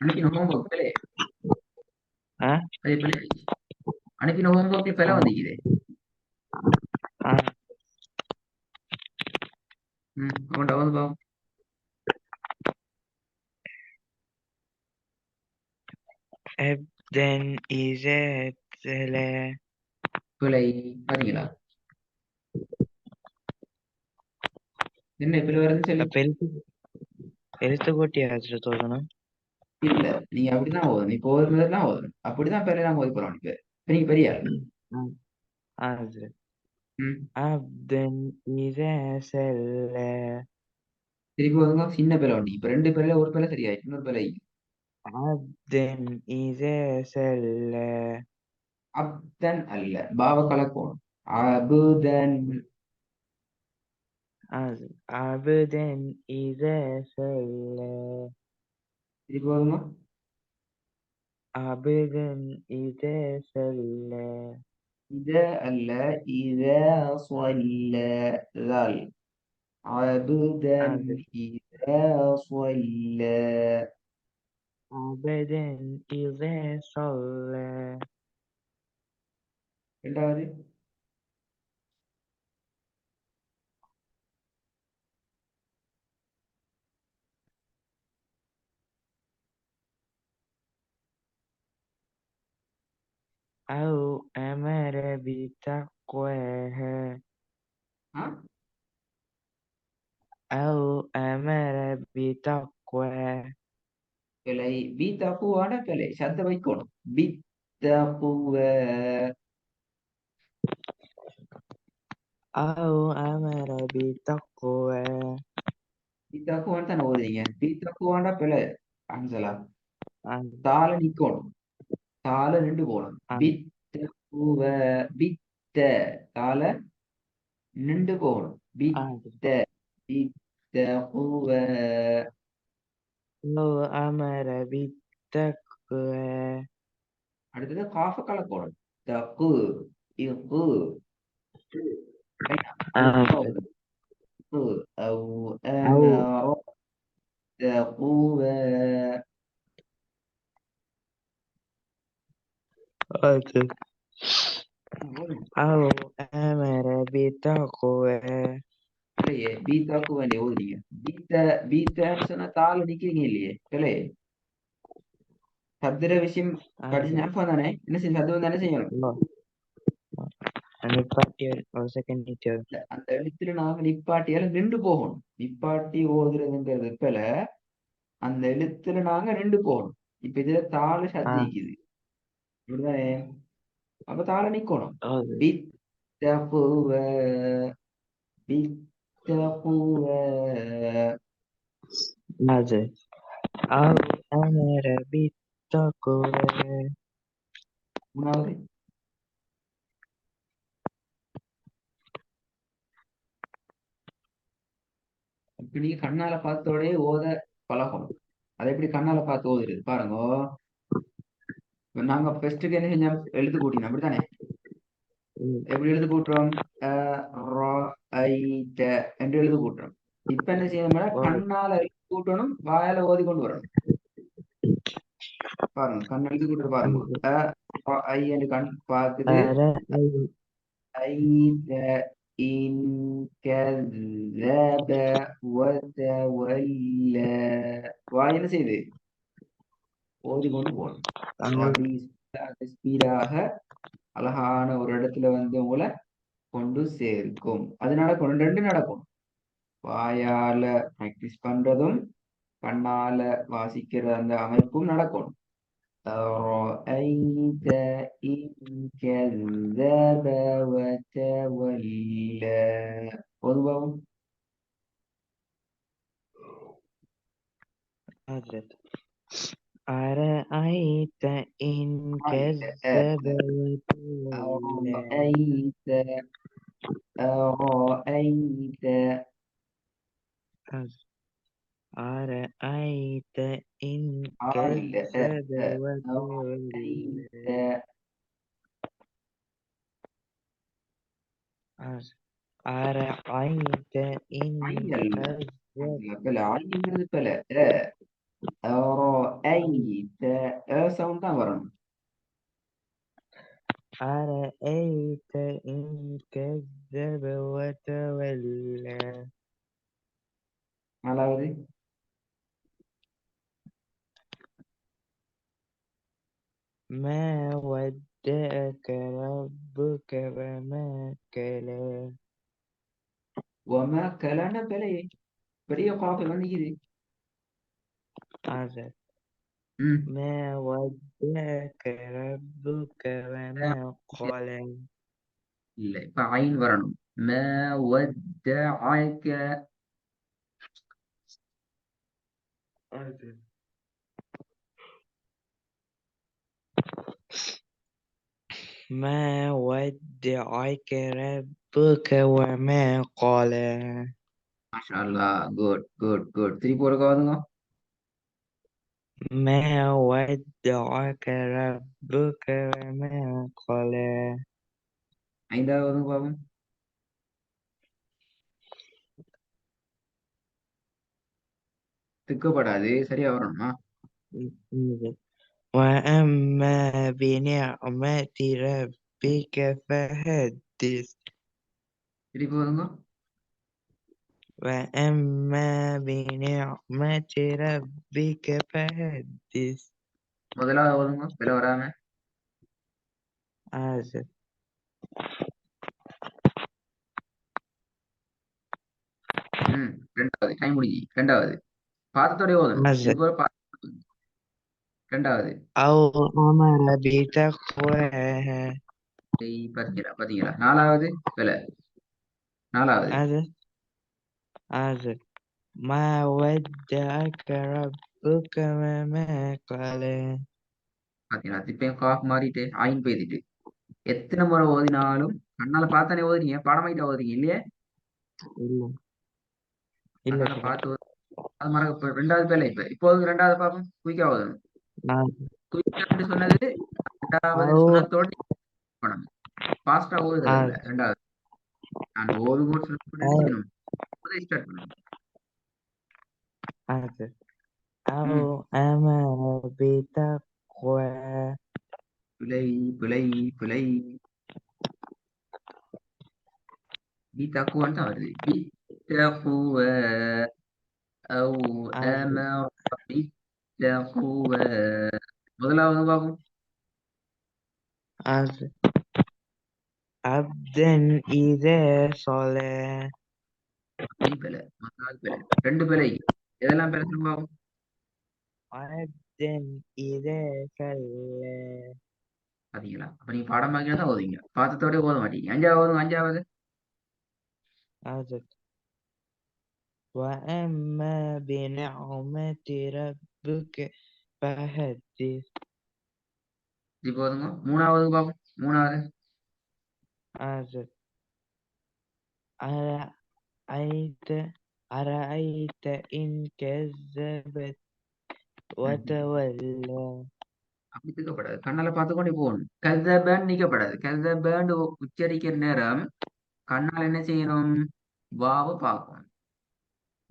அனுப்பின ஹோம்ஒர்க் பிள்ளை ஆ அதே பிள்ளை அனுப்பின ஹோம்ஒர்க்ல பிள்ளை ஆ வந்துக்குது. ஆ அவன்கிட்ட வந்து பாவம் ابدأ إذا பிள்ளை பாத்தீங்களா என்ன பிள்ளை வருதுன்னு சொல்லி. எழுத்து கூட்டி ஆச்சு தோழணும். இல்ல நீங்க அப்படிதான் ஓதணும். நீ போதுதான் ஓதணும். அப்படிதான் பிள்ளை நான் ஓதி போறோம். இப்ப நீங்க பெரிய ஆள். அது ம் عبدا إذا سلى திருப்பி ஓதுங்க. சின்ன பிள்ளை வண்டி இப்ப ரெண்டு பிள்ளை ஒரு பிள்ளை சரியாயிடுச்சு. இன்னொரு பிள்ளை عبدا إذا سلى அப்தன் அல்ல பாவ கலக்கோணும். அபுதன் عبدا إذا سلى திருப்பி ஓதுங்க. عبدا إذا سلى இத அல்ல இத சொல்ல ذل عبدا إذا صلى عبدا إذا صلى ரெண்டாவது أو أمر بتقواها ஆ أو أمر بتقوى பிழை பி தப்புவான பிழை சத்த வைக்கணும். பி தப்புவ أو أمر بتقوى பி தப்புவான்னு தானே ஓதுறீங்க. பி தப்புவான பிழை அன்சலா أن தால நிக்கணும். தால நின்று போகணும். أن பித்தப்புவ பித்த தால நின்று போகணும். أن பித்த பித்தப்புவ أو أمر بالتقوى அடுத்தது காஃப கலக்கணும். தப்பு இப்பு أو أو أمر تقوى أو أمر بتقوى இல்லையே பீத்தாக்கு வேண்டிய ஓதுறீங்க. பீத்தான்னு சொன்னா தாள நிக்கிறீங்க இல்லையே இல்லையே சதுர விஷயம் படிச்சு ஞாபகம் தானே. என்ன செய்ய சதுரம் தானே செய்யணும். ஒரு செகண்ட் அந்த எழுத்துல நாங்க நிப்பாட்டியால நின்று போகணும். நிப்பாட்டி ஓதுறதுங்கிறது போல அந்த எழுத்துல நாங்க நின்று போகணும். இப்ப இதுல தாள சத்திக்குது இப்படிதானே. அப்ப தாள நிக்கணும். பித்தப்புவ பித்தப்புவ அது أو أمر بالتقوى மூணாவது இப்ப நீங்க கண்ணால பார்த்தோடே ஓத பழகணும். அதை எப்படி கண்ணால பார்த்து ஓதுறது பாருங்க. இப்ப நாங்க ஃபர்ஸ்ட்டுக்கு என்ன செஞ்சோம் எழுத்து கூட்டினோம் அப்படித்தானே. எப்படி எழுத்து கூட்டுறோம் என்று எழுத்து கூட்டுறோம். இப்ப என்ன செய்யணும் கண்ணால எழுத்து கூட்டணும். வாயால ஓதி கொண்டு வரணும். பாருங்க கண் எழுத்து கூட்டுற பாருங்க. ஐ என்று கண் பார்க்குது. إن كذب وتولى வாய் என்ன செய்யுது ஓதிக்கொண்டு போகணும். ஸ்பீடாக அழகான ஒரு இடத்துல வந்து உங்களை கொண்டு சேர்க்கும். அது நடக்கணும். ரெண்டு நடக்கும். வாயால பிராக்டிஸ் பண்றதும் கண்ணால வாசிக்கிற அந்த அமைப்பும் நடக்கணும். أرأيت إن كذب وتولى பொதுவாகவும் أرأيت إن كذب وتولى أرأيت أرأيت إن كذب وتولى أرأيت إن كذب பல ஆய்ங்கிறது பல சவுண்ட் தான் வரணும். أرأيت إن كذب وتولى நாலாவது ما ودعك ربك وما كلى ஒம கலன பிழையே பெரிய காப்பி வந்துக்குது. هذا ம் ما ودعك ربك وما قلى இல்ல இப்ப ஐன் வரணும். ம வத்தஅக هذا ما ودعك ربك وما قلى மாஷா அல்லாஹ். Good good good. திருப்பி ஒரு காதுங்க. ما ودعك ربك وما قلى ஐந்தாவது பாவம் திக்கப்படாது, சரியா வரணுமா? وأما بنعمة ربك فحدث திருப்பி வருங்க. وأما بنعمة ربك فحدث முதலாவது வருங்க, வில வராம. آسف ரெண்டாவது டைம் முடிஞ்சு. ரெண்டாவது பாத்தத்தோட ஓதணும். آسف இதுக்கு ஒரு ரெண்டாவது أو أمر بتقواها பாத்தீங்களா பாத்தீங்களா? நாலாவது வில நாலாவது آسف آسف ما ودعك ربك وما قلى பாத்தீங்களா? இப்பயும் காஃப் மாறிட்டு ஆயின் பேசிட்டு எத்தனை முறை ஓதினாலும் கண்ணால பார்த்தானே ஓதுறீங்க, பாடமாயிட்டா ஓதுறீங்க இல்லையே? إلا إلا கண்ணால شيء பார்த்து அது மறக்க. ரெண்டாவது பேல இப்போது ரெண்டாவது பாப்போம். குயிக்கா ஓதணும். نعم குயிக்கான்னு சொன்னது ரெண்டாவது أو சுனத்தோட பண்ணணும். ஃபாஸ்டா ஓதுறது இல்ல. آسف ரெண்டாவது நான் ஓதும்போது சுனத்தோட என்ன أو செய்யணும்? ஸ்டார்ட் பண்ணணும். آسف ம் أو أمر بتقوى பிழை பிழை பிழை. பி தக்குவான்னு தான் வருது. பி தக்குவ அவு آسف அமர பி தக்குவ. முதலாவது பாப்போம். آسف عبدا إذا صلى அப்படி பிழை. முதலாவது பிழை. ரெண்டு பிழை. எதெல்லாம் பிழை சொல்லுங்க பாப்போம். عبدا إذا صلى பாத்தீங்களா? அப்ப நீங்க பாடம் வாங்கினா தான் ஓதுவீங்க, பாத்தத்தோட ஓத மாட்டீங்க. அஞ்சாவது அஞ்சாவது آسف وأما بنعمة ربك فحدث இப்போ ஓதுங்க. மூணாவது பாப்போம். மூணாவது آسف أرأيت أرأيت إن كذبت وتولى அப்படி தூக்கப்படாது, கண்ணால பார்த்துக்கொண்டே போகணும். கதபேன் நீக்கப்படாது. கதபேன் உச்சரிக்கிற நேரம் கண்ணால் என்ன செய்யணும்? வாவை பார்க்கணும்.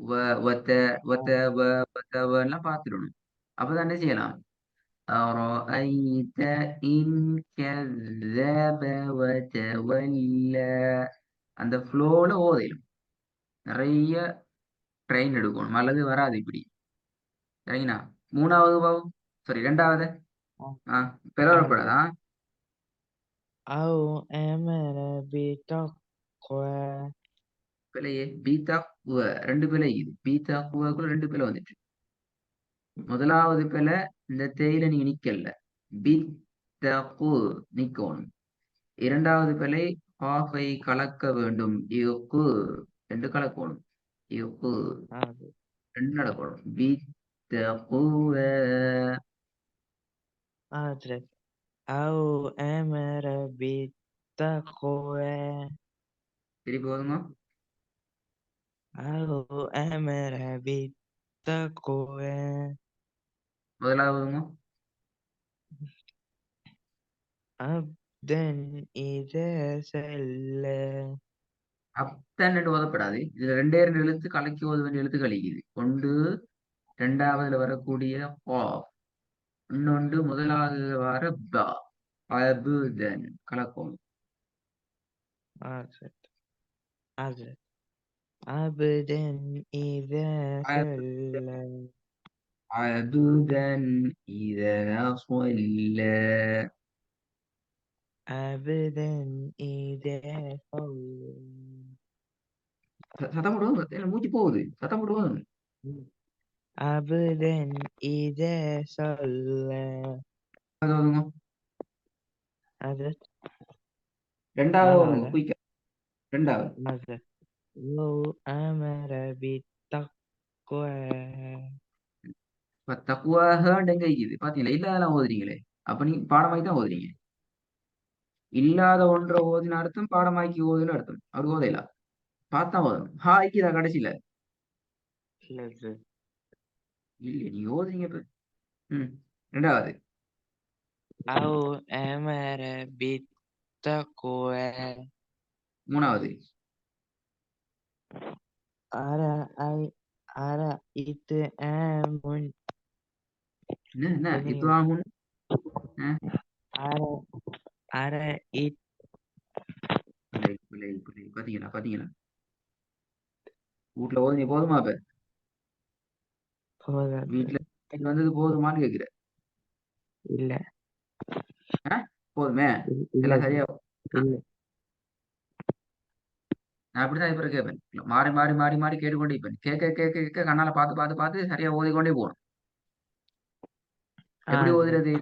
வ வத்த வத்த வ வத்த எல்லாம் பார்த்துடணும். அப்பதான் என்ன செய்யலாம்? أرأيت إن كذب وتولى. அந்த ஃப்ளோல ஓதையிலும் நிறைய ட்ரெயின் எடுக்கணும், அல்லது வராது இப்படி. சரிங்களா? மூணாவது பாவம், சாரி ரெண்டாவது آسف பிளவரப்படாதா? أو أمر بتقوى பிழையே. பீத்தா குவ ரெண்டு பிழை. இது பீத்தா குவக்குள்ள ரெண்டு பிழை வந்துட்டு. முதலாவது பிழை இந்த தேயில நீங்க நிக்கல. பீத்தா கு நிக்கணும். இரண்டாவது பிழை ஹாஃபை கலக்க வேண்டும். இக்கு ரெண்டு கலக்கணும். இக்கு آسف ரெண்டு நடக்கணும். பீத்தா குவ. آسف أو أمر بالتقوى திருப்பி போதுமா? أو أمر بالتقوى முதலாவதுமா? عبدا إذا سلى அப்தன் என்று ஓதப்படாது. இதுல ரெண்டே ரெண்டு எழுத்து கலக்கி ஓத வேண்டிய எழுத்து கழிக்குது. ஒன்று ரெண்டாவதுல வரக்கூடிய ஹா. இன்னொன்று முதலாவது வார பா அபுதன் கலக்கும் Hazret. Hazret. عبدا إذا صلى عبدا إذا صلى عبدا إذا صلى சத்தம் போடுவோம் என்ன மூச்சு போகுது சத்தம் போடுவோம் عبدا إذا صلى அதுங்க Hazret. ரெண்டாவது لا لا ஒதுங்க لا குயிக்க ரெண்டாவது Hazret. لو أمر بالتقوى இப்ப தக்குவாகண்டு எங்க இருக்குது பாத்தீங்களா இல்லாதெல்லாம் ஓதுறீங்களே அப்ப நீ பாடமாக்கி தான் ஓதுறீங்க இல்லாத ஒன்றை ஓதின அர்த்தம் பாடமாக்கி ஓதுன்னு அர்த்தம் அப்படி ஓதையில பார்த்தா ஓதணும் ஹாய்க்குதா கடைசியில Hazret. இல்ல நீ ஓதுறீங்க இப்ப ம் ரெண்டாவது أو أمر بالتقوى மூணாவது أرأي أرأيت آمن என்ன ini இத்துவாகும் أرى أرأيت பிள்ளை பிள்ளை பிள்ளை பாத்தீங்களா பாத்தீங்களா வீட்டுல ஓதுனீ போதுமா இப்ப வீட்டுல வந்தது போதுமான்னு கேக்குற இல்ல போதுமே இல்ல எல்லாம் சரியா இல்ல நான் அப்படிதான் இப்ப கேட்பேன் மாறி மாறி மாறி மாறி கேட்டுக்கொண்டே இருப்பேன் கேட்க கேட்க கேட்க கண்ணால பார்த்து பார்த்து பார்த்து சரியா ஓதிக்கொண்டே போகணும் எப்படி அது ஓதுறது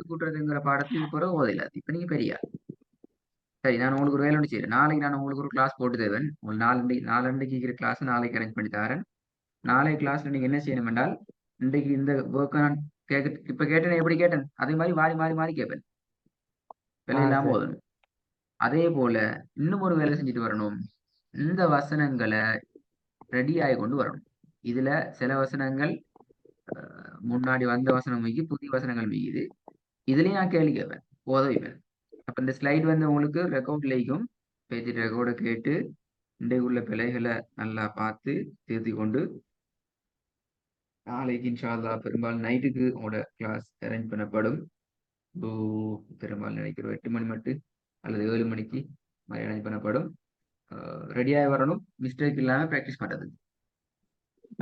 கூட்டுறதுங்கிற பாடத்துக்கு பிறகு ஓதல இப்ப நீங்க பெரியா சரி நான் உங்களுக்கு ஒரு வேலை ஒன்று செய்யறேன் நாளைக்கு நான் உங்களுக்கு ஒரு கிளாஸ் போட்டு தேவேன் உங்களுக்கு நாலண்டைக்கு இருக்கிற கிளாஸ் நாளைக்கு அரேஞ்ச் பண்ணி தரேன் நாளை கிளாஸ்ல நீங்க என்ன செய்யணும் என்றால் இன்றைக்கு இந்த ஒர்க்கை நான் கேட்க இப்ப கேட்டேன் எப்படி கேட்டேன் அதே மாதிரி மாறி மாறி மாறி கேட்பேன் வேலை இல்லாம அது ஓதணும் அதே போல இன்னும் ஒரு வேலை செஞ்சுட்டு வரணும் இந்த வசனங்களை ரெடி ஆகி கொண்டு வரணும் இதுல சில வசனங்கள் முன்னாடி வந்த வசனம் மிகி புதிய வசனங்கள் மிகுது இதுலயும் நான் கேள்வி கேட்பேன் ஓத வைப்பேன் அப்ப இந்த ஸ்லைட் வந்து உங்களுக்கு ரெக்கார்ட்லேயும் பேச்சு ரெக்கார்டை கேட்டு இன்றைக்குள்ள பிழைகளை நல்லா பார்த்து திருத்தி கொண்டு நாளைக்கு இன்ஷா அல்லாஹ் பெரும்பாலும் நைட்டுக்கு உங்களோட கிளாஸ் அரேஞ்ச் பண்ணப்படும் பெரும்பாலும் நினைக்கிறோம் 8 மணி மட்டும் அல்லது 7 மணிக்கு மாதிரி அரேஞ்ச் பண்ணப்படும் ரெடியாக வரணும் மிஸ்டேக் இல்லாம ப்ராக்டிஸ் பண்றது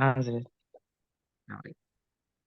அது நாளைக்கு